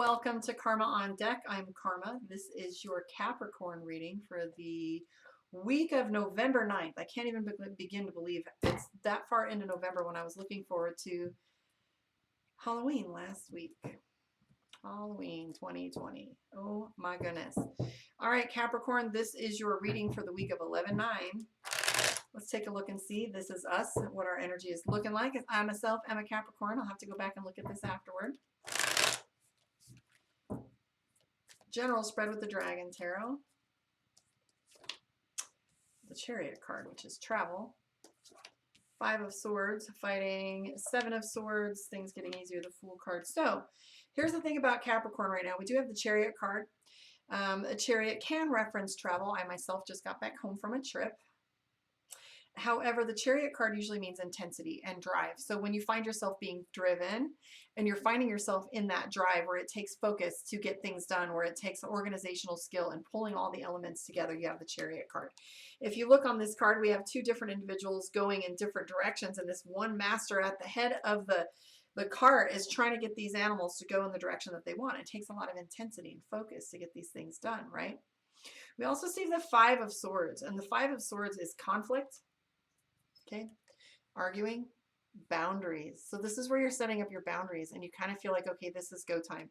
Welcome to Karma on Deck. I'm Karma. This is your Capricorn reading for the week of November 9th. I can't even begin to believe it's that far into November when I was looking forward to Halloween last week. Halloween 2020. Oh my goodness. All right, Capricorn, this is your reading for the week of 11/9. Let's take a look and see. This is us, what our energy is looking like. I myself am a Capricorn. I'll have to go back and look at this afterward. General spread with the Dragon Tarot. The Chariot card, which is travel. 5 of Swords, fighting. 7 of Swords, things getting easier. The Fool card. So here's the thing about Capricorn right now. We do have the Chariot card. A chariot can reference travel. I myself just got back home from a trip. However, the Chariot card usually means intensity and drive. So when you find yourself being driven and you're finding yourself in that drive where it takes focus to get things done, where it takes organizational skill and pulling all the elements together, you have the Chariot card. If you look on this card, we have 2 different individuals going in different directions, and this one master at the head of the cart is trying to get these animals to go in the direction that they want. It takes a lot of intensity and focus to get these things done, right? We also see the 5 of Swords, and the 5 of Swords is conflict. Okay, arguing, boundaries. So this is where you're setting up your boundaries and you kind of feel like, okay, this is go time.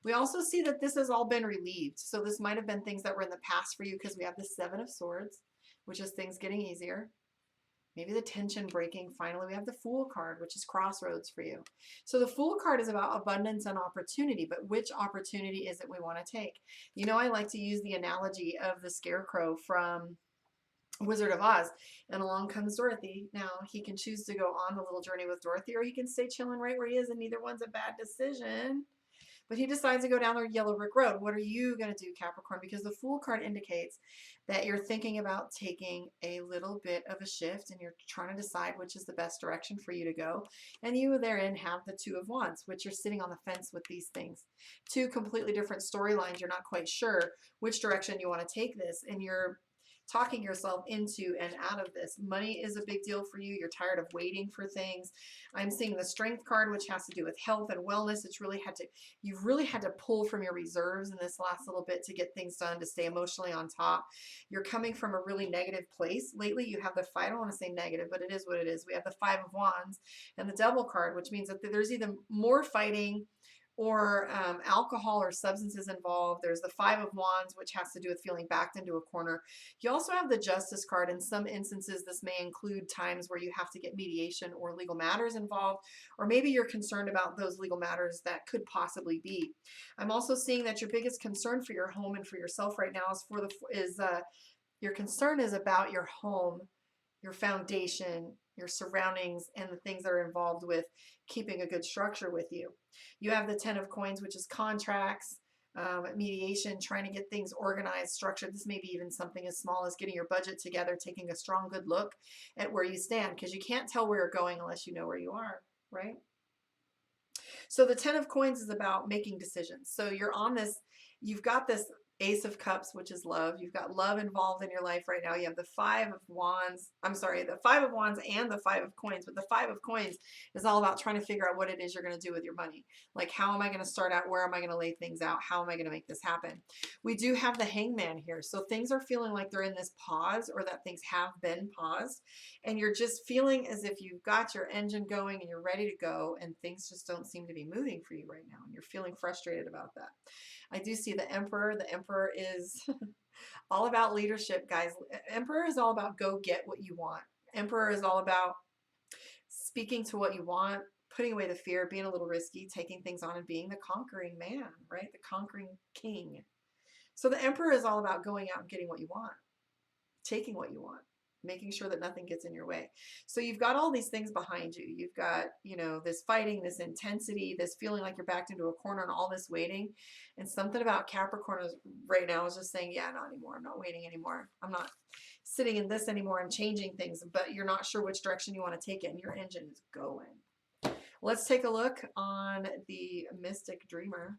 We also see that this has all been relieved. So this might have been things that were in the past for you because we have the 7 of Swords, which is things getting easier. Maybe the tension breaking. Finally, we have the Fool card, which is crossroads for you. So the Fool card is about abundance and opportunity, but which opportunity is it we want to take? You know, I like to use the analogy of the scarecrow from Wizard of Oz, and along comes Dorothy. Now he can choose to go on the little journey with Dorothy, or he can stay chilling right where he is, and neither one's a bad decision. But he decides to go down the yellow brick road. What are you going to do, Capricorn? Because the Fool card indicates that you're thinking about taking a little bit of a shift and you're trying to decide which is the best direction for you to go. And you therein have the 2 of Wands, which you're sitting on the fence with these things. 2 completely different storylines. You're not quite sure which direction you want to take this, and you're talking yourself into and out of this. Money is a big deal for you. You're tired of waiting for things. I'm seeing the Strength card, which has to do with health and wellness. You've really had to pull from your reserves in this last little bit to get things done, to stay emotionally on top. You're coming from a really negative place. Lately, you have I don't want to say negative, but it is what it is. We have the 5 of Wands and the Devil card, which means that there's either more fighting or alcohol or substances involved. There's the 5 of Wands, which has to do with feeling backed into a corner. You also have the Justice card. In some instances, this may include times where you have to get mediation or legal matters involved, or maybe you're concerned about those legal matters that could possibly be. I'm also seeing that your biggest concern for your home and for yourself right now is your concern is about your home, your foundation, your surroundings, and the things that are involved with keeping a good structure with you. You have the 10 of Coins, which is contracts, mediation, trying to get things organized, structured. This may be even something as small as getting your budget together, taking a strong, good look at where you stand, because you can't tell where you're going unless you know where you are, right? So the 10 of Coins is about making decisions. So you're on this, you've got this Ace of Cups, which is love. You've got love involved in your life right now. You have the 5 of Wands. I'm sorry, the 5 of Wands and the 5 of Coins. But the 5 of Coins is all about trying to figure out what it is you're going to do with your money. Like, how am I going to start out? Where am I going to lay things out? How am I going to make this happen? We do have the Hangman here. So things are feeling like they're in this pause, or that things have been paused. And you're just feeling as if you've got your engine going and you're ready to go, and things just don't seem to be moving for you right now. And you're feeling frustrated about that. I do see the Emperor. The Emperor is all about leadership, guys. Emperor is all about go get what you want. Emperor is all about speaking to what you want, putting away the fear, being a little risky, taking things on, and being the conquering man, right? The conquering king. So the Emperor is all about going out and getting what you want, taking what you want, making sure that nothing gets in your way. So you've got all these things behind you. You've got, you know, this fighting, this intensity, this feeling like you're backed into a corner, and all this waiting. And something about Capricorn right now is just saying, yeah, not anymore. I'm not waiting anymore. I'm not sitting in this anymore and changing things, but you're not sure which direction you want to take it, and your engine is going. Let's take a look on the Mystic Dreamer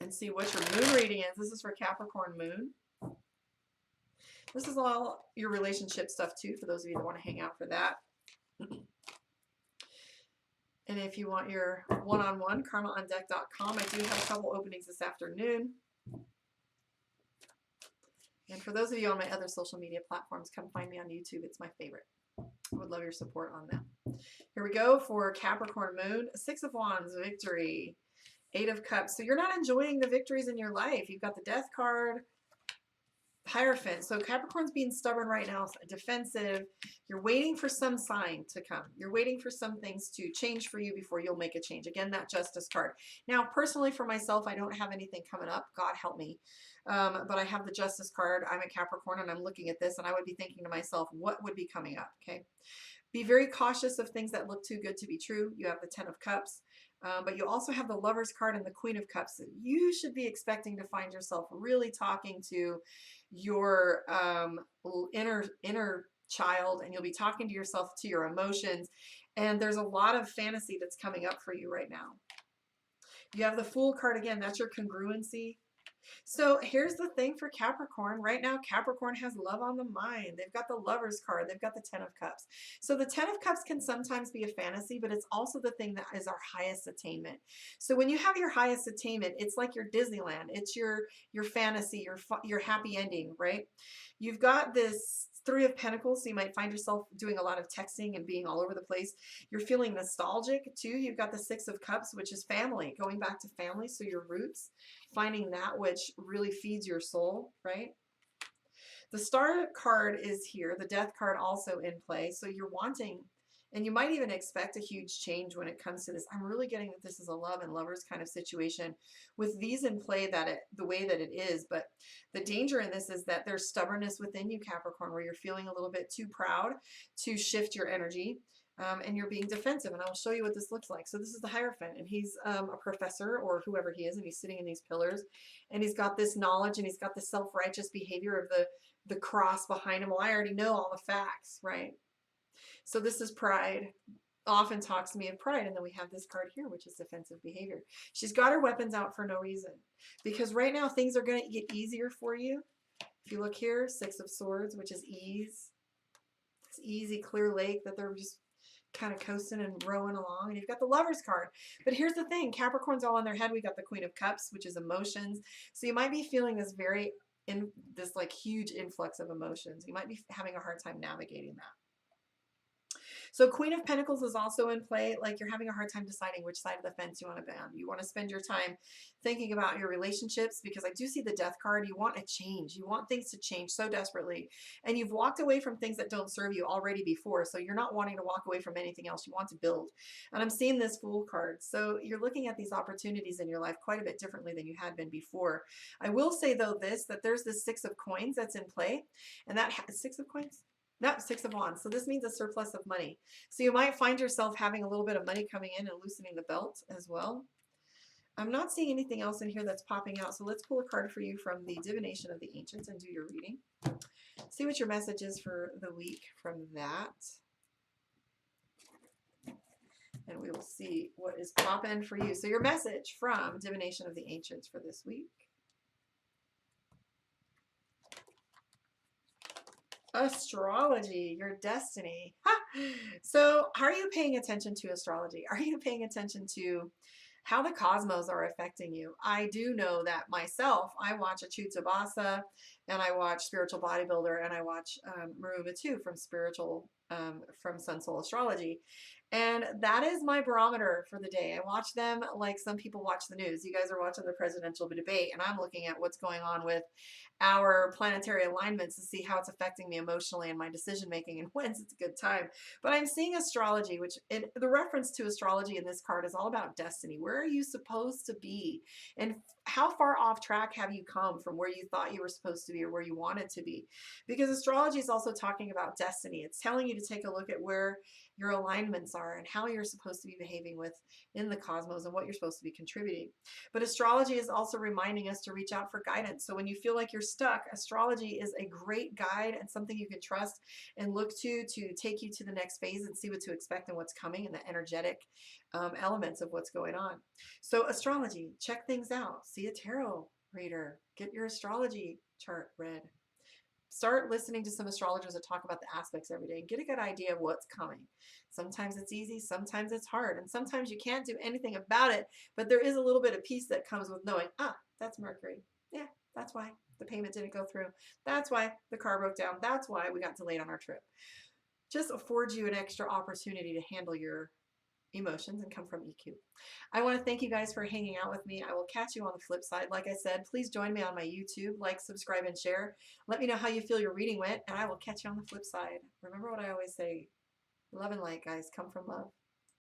and see what your moon reading is. This is for Capricorn moon. This is all your relationship stuff too, for those of you that want to hang out for that. And And if you want your one-on-one, karmaondeck.com. I do have a couple openings this afternoon. And for those of you on my other social media platforms, come find me on YouTube. It's my favorite. I would love your support on that. Here we go for Capricorn Moon. Six of Wands, victory. Eight of Cups. So you're not enjoying the victories in your life. You've got the Death card, Hierophant. So Capricorn's being stubborn right now, defensive. You're waiting for some sign to come. You're waiting for some things to change for you before you'll make a change. Again, that Justice card. Now, personally for myself, I don't have anything coming up. God help me. But I have the Justice card. I'm a Capricorn and I'm looking at this and I would be thinking to myself, what would be coming up? Okay. Be very cautious of things that look too good to be true. You have the Ten of Cups. But you also have the Lover's card and the Queen of Cups. You should be expecting to find yourself really talking to your inner child, and you'll be talking to yourself, to your emotions, and there's a lot of fantasy that's coming up for you right now. You have the Fool card again. That's your congruency. So here's the thing for Capricorn. Right now, Capricorn has love on the mind. They've got the Lover's card. They've got the Ten of Cups. So the Ten of Cups can sometimes be a fantasy, but it's also the thing that is our highest attainment. So when you have your highest attainment, it's like your Disneyland. It's your fantasy, your happy ending, right? You've got this Three of Pentacles, so you might find yourself doing a lot of texting and being all over the place. You're feeling nostalgic too. You've got the Six of Cups, which is family, going back to family, so your roots, finding that which really feeds your soul, right? The Star card is here, the Death card also in play, so you're wanting, and you might even expect a huge change when it comes to this. I'm really getting that this is a love and lovers kind of situation with these in play, that the way that it is. But the danger in this is that there's stubbornness within you, Capricorn, where you're feeling a little bit too proud to shift your energy. And you're being defensive, and I will show you what this looks like. So this is the Hierophant, and he's a professor or whoever he is, and he's sitting in these pillars, and he's got this knowledge, and he's got the self-righteous behavior of the cross behind him. Well, I already know all the facts, right? So this is pride. Often talks to me of pride, and then we have this card here, which is defensive behavior. She's got her weapons out for no reason, because right now things are going to get easier for you. If you look here, Six of Swords, which is ease. It's easy, clear lake that they're just kind of coasting and rowing along. And you've got the Lover's card. But here's the thing, Capricorn's all in their head. We got the Queen of Cups, which is emotions. So you might be feeling this this like huge influx of emotions. You might be having a hard time navigating that. So Queen of Pentacles is also in play. Like you're having a hard time deciding which side of the fence you want to be on. You want to spend your time thinking about your relationships, because I do see the Death card. You want a change. You want things to change so desperately. And you've walked away from things that don't serve you already before. So you're not wanting to walk away from anything else. You want to build. And I'm seeing this Fool card. So you're looking at these opportunities in your life quite a bit differently than you had been before. I will say though that there's this Six of Coins that's in play. And that Six of Coins? No, Six of Wands. So this means a surplus of money. So you might find yourself having a little bit of money coming in and loosening the belt as well. I'm not seeing anything else in here that's popping out. So let's pull a card for you from the Divination of the Ancients and do your reading. See what your message is for the week from that. And we will see what is popping for you. So your message from Divination of the Ancients for this week. Astrology, your destiny. Ha! So are you paying attention to astrology? Are you paying attention to how the cosmos are affecting you? I do know that myself. I watch Achutha Basa, and I watch Spiritual Bodybuilder, and I watch Maruma too from Sun Soul Astrology. And that is my barometer for the day. I watch them like some people watch the news. You guys are watching the presidential debate, and I'm looking at what's going on with our planetary alignments to see how it's affecting me emotionally and my decision making and when's it's a good time. But I'm seeing astrology, which the reference to astrology in this card is all about destiny. Where are you supposed to be? And how far off track have you come from where you thought you were supposed to be or where you wanted to be? Because astrology is also talking about destiny. It's telling you to take a look at where your alignments are and how you're supposed to be behaving in the cosmos and what you're supposed to be contributing. But astrology is also reminding us to reach out for guidance. So when you feel like you're stuck, astrology is a great guide and something you can trust and look to take you to the next phase and see what to expect and what's coming and the energetic elements of what's going on. So astrology, check things out. See a tarot reader. Get your astrology chart read. Start listening to some astrologers that talk about the aspects every day and get a good idea of what's coming. Sometimes it's easy, sometimes it's hard, and sometimes you can't do anything about it, but there is a little bit of peace that comes with knowing, that's Mercury. Yeah, that's why the payment didn't go through. That's why the car broke down. That's why we got delayed on our trip. Just affords you an extra opportunity to handle your emotions and come from EQ. I want to thank you guys for hanging out with me. I will catch you on the flip side. Like I said, please join me on my YouTube, like, subscribe, and share. Let me know how you feel your reading went, and I will catch you on the flip side. Remember what I always say, love and light, guys, come from love.